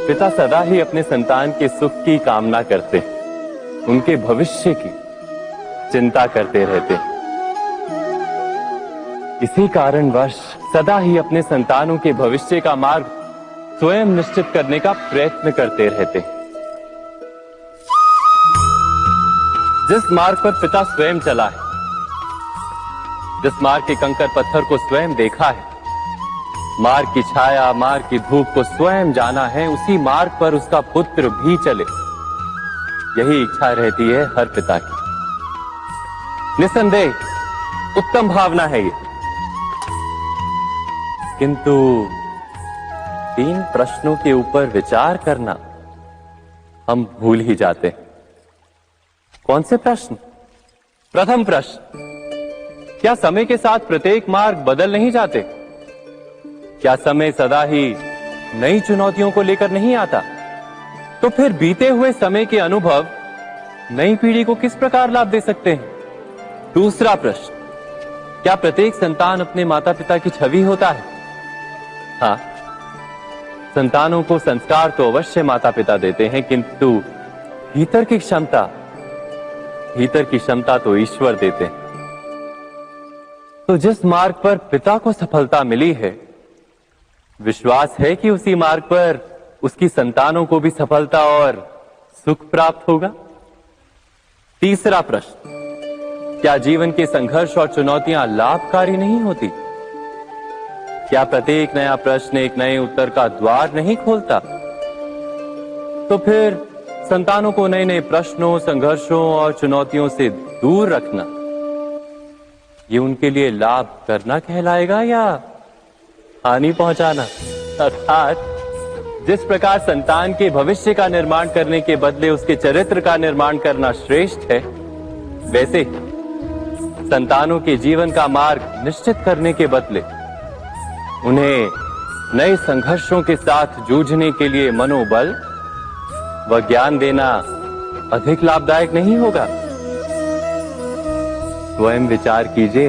पिता सदा ही अपने संतान के सुख की कामना करते, उनके भविष्य की चिंता करते रहते। इसी कारणवश सदा ही अपने संतानों के भविष्य का मार्ग स्वयं निश्चित करने का प्रयत्न करते रहते। जिस मार्ग पर पिता स्वयं चला है, जिस मार्ग के कंकर पत्थर को स्वयं देखा है, मार्ग की छाया, मार्ग की धूप को स्वयं जाना है, उसी मार्ग पर उसका पुत्र भी चले, यही इच्छा रहती है हर पिता की। निसंदेह उत्तम भावना है ये, किंतु 3 प्रश्नों के ऊपर विचार करना हम भूल ही जाते हैं। कौन से प्रश्न? प्रथम प्रश्न, क्या समय के साथ प्रत्येक मार्ग बदल नहीं जाते? क्या समय सदा ही नई चुनौतियों को लेकर नहीं आता? तो फिर बीते हुए समय के अनुभव नई पीढ़ी को किस प्रकार लाभ दे सकते हैं? दूसरा प्रश्न, क्या प्रत्येक संतान अपने माता पिता की छवि होता है? हाँ, संतानों को संस्कार तो अवश्य माता पिता देते हैं, किंतु भीतर की क्षमता तो ईश्वर देते हैं। तो जिस मार्ग पर पिता को सफलता मिली है, विश्वास है कि उसी मार्ग पर उसकी संतानों को भी सफलता और सुख प्राप्त होगा। तीसरा प्रश्न, क्या जीवन के संघर्ष और चुनौतियां लाभकारी नहीं होती? क्या प्रत्येक नया प्रश्न एक नए उत्तर का द्वार नहीं खोलता? तो फिर संतानों को नए नए प्रश्नों, संघर्षों और चुनौतियों से दूर रखना, ये उनके लिए लाभ करना कहलाएगा या हानि पहुंचाना? अर्थात जिस प्रकार संतान के भविष्य का निर्माण करने के बदले उसके चरित्र का निर्माण करना श्रेष्ठ है, वैसे संतानों के जीवन का मार्ग निश्चित करने के बदले उन्हें नए संघर्षों के साथ जूझने के लिए मनोबल व ज्ञान देना अधिक लाभदायक नहीं होगा? स्वयं विचार कीजिए।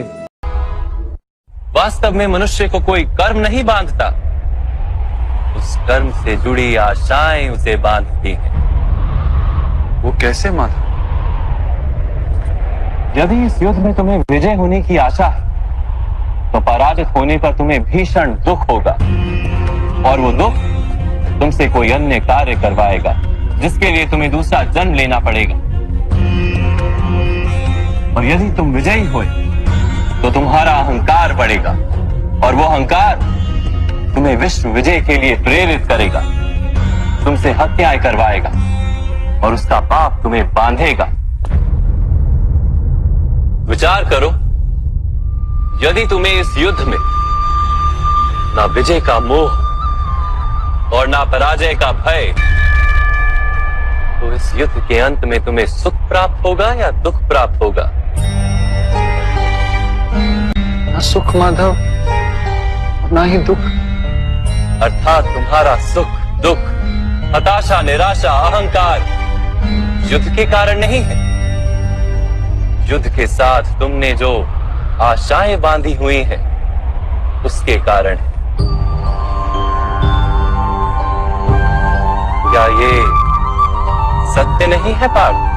वास्तव में मनुष्य को कोई कर्म नहीं बांधता, उस कर्म से जुड़ी आशाएं उसे बांधती हैं। वो कैसे माता? यदि इस युद्ध में तुम्हें विजय होने की आशा है, तो पराजित होने पर तुम्हें भीषण दुख होगा, और वो दुख तुमसे कोई अन्य कार्य करवाएगा जिसके लिए तुम्हें दूसरा जन्म लेना पड़ेगा। और यदि तुम विजयी हुए तो तुम्हारा अहंकार बढ़ेगा, और वो अहंकार तुम्हें विश्व विजय के लिए प्रेरित करेगा, तुमसे हत्याएं करवाएगा और उसका पाप तुम्हें बांधेगा। विचार करो, यदि तुम्हें इस युद्ध में ना विजय का मोह और ना पराजय का भय, तो इस युद्ध के अंत में तुम्हें सुख प्राप्त होगा या दुख प्राप्त होगा? ना सुख माधव, ना ही दुख। अर्थात तुम्हारा सुख, दुख, हताशा, निराशा, अहंकार युद्ध के कारण नहीं है। युद्ध के साथ तुमने जो आशाएं बांधी हुई हैं, उसके कारण है। क्या ये सत्य नहीं है पार्थ?